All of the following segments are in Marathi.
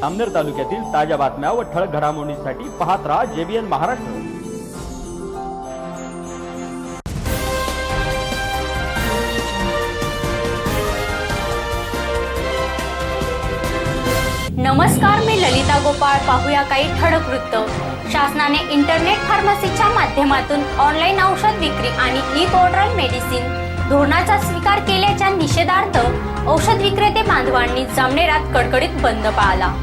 जामनेर तालुक्यातील ताज्या बातम्या व ठळक घडामोडींसाठी पाहत राहा JBN महाराष्ट्र। नमस्कार, मी ललिता गोपाळ। पाहूया काही ठळक वृत्त। शासनाने इंटरनेट फार्मसीच्या माध्यमातून ऑनलाईन औषध विक्री आणि ई पोर्टल मेडिसिन धोरणाचा स्वीकार केल्याच्या निषेधार्थ औषध विक्रेते बांधवांनी जामनेरात कडकडीत बंद पाळला।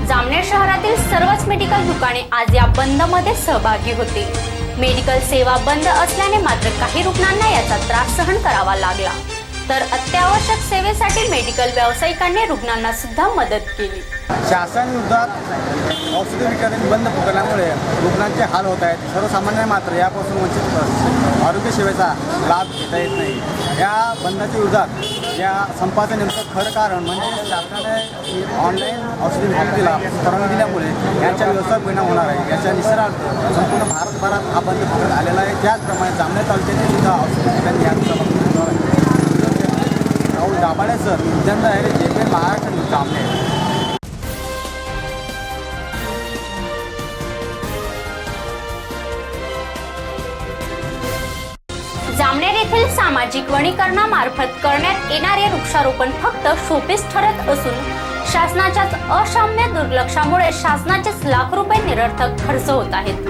जामनेर शहरातील सर्वच मेडिकल दुकाने आज या बंद मध्ये सहभागी होते। मेडिकल सेवा बंद असल्याने मात्र काही रुग्णांना याचा त्रास सहन करावा लागला, तर अत्यावश्यक सेवेसाठी मेडिकल व्यावसायिकांनी रुग्णांना सुद्धा मदत केली। शासन विरोधात औषध विक्रेत्यांनी बंद पुकारल्यामुळे रुग्णांचे हाल होत आहेत। सर्वसामान्य मात्र यापासून वंचित आरोग्य सेवेचा लाभ घेता येत नाही। या बंदाच्या विरोधात या संपाचं नेमकं खरं कारण म्हणजे शासनाने ऑनलाईन औषधी विक्रीला परवानगी दिल्यामुळे यांच्या व्यवसायावर परिणाम होणार आहे। याच्या निषेधार्थ संपूर्ण भारतभरात हा बंद पुकारण्यात आलेला आहे। त्याचप्रमाणे जामनेर तालुक्यातील सुद्धा औषध विक्रेत्यांनी याचा राहुल दाभाडे सर, विद्यार्थी आहे JBN महाराष्ट्र जामनेर। जामनेर येथील सामाजिक वनीकरणामार्फत करण्यात येणारे वृक्षारोपण फक्त शोपीस ठरत असून शासनाच्याच असामान्य दुर्लक्षामुळे शासनाचेच लाख रुपये निरर्थक खर्च होत आहेत।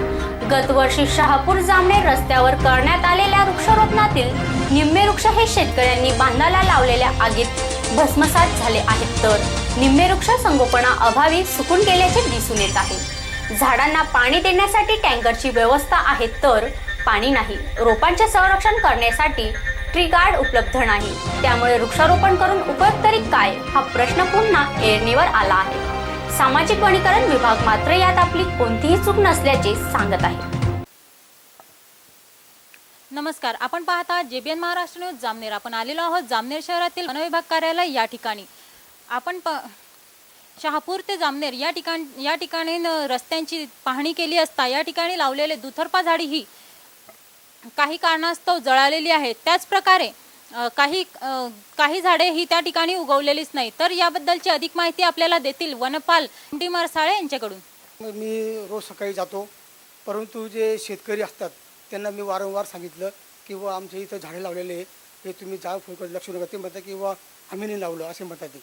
गत वर्षी शहापूर जामनेर रस्त्यावर करण्यात आलेल्या वृक्षारोपणातील निम्मे वृक्ष हे शेतकऱ्यांनी बांधाला लावलेल्या आगीत भस्मसात झाले आहेत, तर निम्मे वृक्ष संगोपना अभावी सुकून गेल्याचे दिसून येत आहे। झाडांना पाणी देण्यासाठी टँकरची व्यवस्था आहे, तर पाणी नाही। रोपांचे संरक्षण करण्यासाठी ट्री गार्ड उपलब्ध नाही। त्यामुळे वृक्षारोपण करून उपयोग तरी काय, हा प्रश्न पुन्हा ऐरणीवर आला आहे। सामाजिक वनीकरण विभाग मात्र यात आपली कोणतीही चूक नसल्याचे सांगत आहे। नमस्कार, आपण पाहता JBN महाराष्ट्र न्यूज जामनेर। आपण आलेलो आहोत जामनेर शहरातील वन विभाग कार्यालय या ठिकाणी। आपण शहापूर ते जामनेर या ठिकाणी रस्त्यांची पाहणी केली असता या ठिकाणी लावलेले दुतर्फा झाडी ही काही कारणास्तव जळालेली आहेत। त्याच प्रकारे काही झाडे ही त्या ठिकाणी उगवलेलीच नाही, तर याबद्दलची अधिक माहिती आपल्याला देतील वनपाल डी मारसाळे यांच्याकडून। मी रोज सकाळी जातो, परंतु जे शेतकरी असतात त्यांना मी वारंवार सांगितलं की आमच्या इथं झाडे लावलेले हे तुम्ही जा फुलकडे लक्ष नका। ते म्हणतात किंवा आम्ही नाही लावलं असे म्हणतात ते।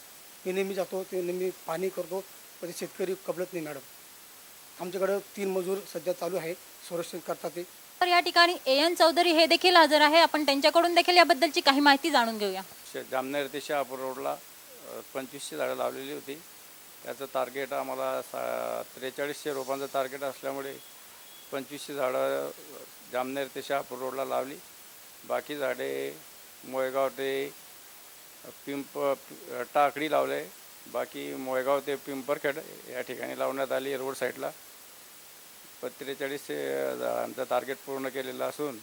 मी नेहमी जातो, ते नेहमी पाणी करतो, पण ते शेतकरी कबलत नाही मॅडम। आमच्याकडं 3 मजूर सध्या चालू आहे, संरक्षण करतात ते। तर या ठिकाणी AN चौधरी हे देखील हजर आहे। आपण त्यांच्याकडून देखील याबद्दलची काही माहिती जाणून घेऊया। जामनेर ते शहापूर रोडला 2500 झाडं लावलेली होती। त्याचं टार्गेट आम्हाला 4300 रोपांचं टार्गेट असल्यामुळे 2500 झाडं जामनेर ते शहापूर रोडला लावली। बाकी झाडे मोयगाव ते टाकडी लावले। बाकी मोयगाव ते पिंपरखेड या ठिकाणी लावण्यात आली रोड साईडला। 4300 झाडांचं टार्गेट पूर्ण केलेलं असून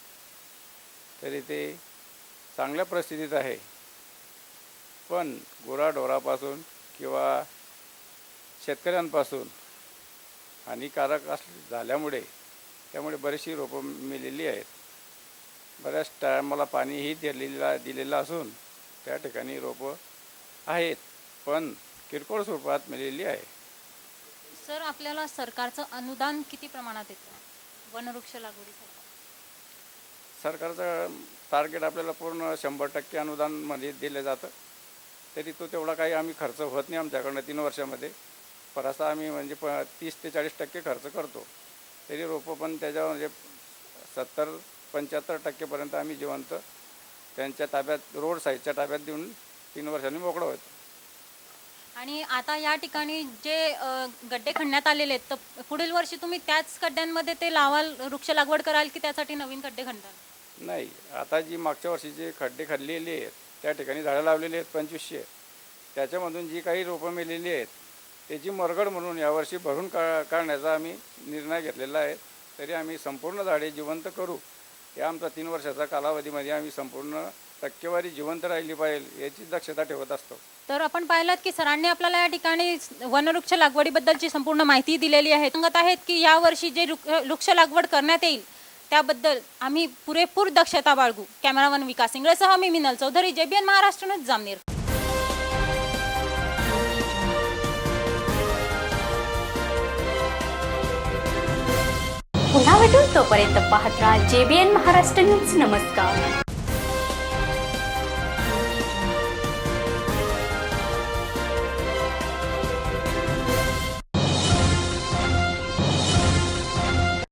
तरी ते चांगल्या परिस्थितीत आहे, पण गुराढोरापासून किंवा शेतकऱ्यांपासून हानिकारक झाल्यामुळे त्यामुळे बरीचशी रोपं मेलेली आहेत। बऱ्याच टायमाला पाणीही दिलेलं असून त्या ठिकाणी रोपं आहेत, पण किरकोळ स्वरूपात मेलेली आहे। सर, आपल्याला सरकारचं अनुदान किती प्रमाणात येतं वनवृक्ष लागवडीसाठी? सरकारचं टार्गेट आपल्याला पूर्ण 100% अनुदानमध्ये दिलं जातं, तरी तो तेवढा काही आम्ही खर्च होत नाही आमच्याकडनं 3 वर्षामध्ये। बराचसा आम्ही म्हणजे 30 ते 40% खर्च करतो, तरी रोपं पण त्याच्यावर म्हणजे 70-75% आम्ही जिवंत त्यांच्या ताब्यात रोड साईडच्या ताब्यात देऊन 3 वर्षांनी मोकळं होतं। आणि आता या ठिकाणी जे गड्डे खणण्यात आलेले आहेत, तर पुढील वर्षी तुम्ही त्याच गड्ड्यांमध्ये ते वृक्ष लागवड कराल की त्यासाठी नवीन गड्डे खणताल? नाही, आता जी मागच्या वर्षी जे खड्डे खणलेले आहेत त्या ठिकाणी झाडं लावलेली आहेत 2500, त्याच्यामधून जी काही रोपं मेलेली आहेत त्याची मरगड म्हणून यावर्षी भरून काढण्याचा आम्ही निर्णय घेतलेला आहे। तरी आम्ही संपूर्ण झाडे जिवंत करू, या आमचा 3 वर्षाचा कालावधीमध्ये आम्ही संपूर्ण टक्केवारी जिवंत राहिली पाहिजे याची दक्षता ठेवत असतो। तर आपण पाहिलात की सरांनी आपल्याला या ठिकाणी वनवृक्ष लागवडीबद्दलची संपूर्ण माहिती दिलेली आहे। सांगत आहेत की यावर्षी जे वृक्ष लागवड करण्यात येईल त्याबद्दल आम्ही पुरेपूर दक्षता बाळगू। कॅमेरामन विकास इंगळेसह मी मिनल चौधरी, JBN महाराष्ट्र न्यूज जामनेर। पुन्हा भेटू, तोपर्यंत पाहत राहा JBN महाराष्ट्र न्यूज. नमस्कार.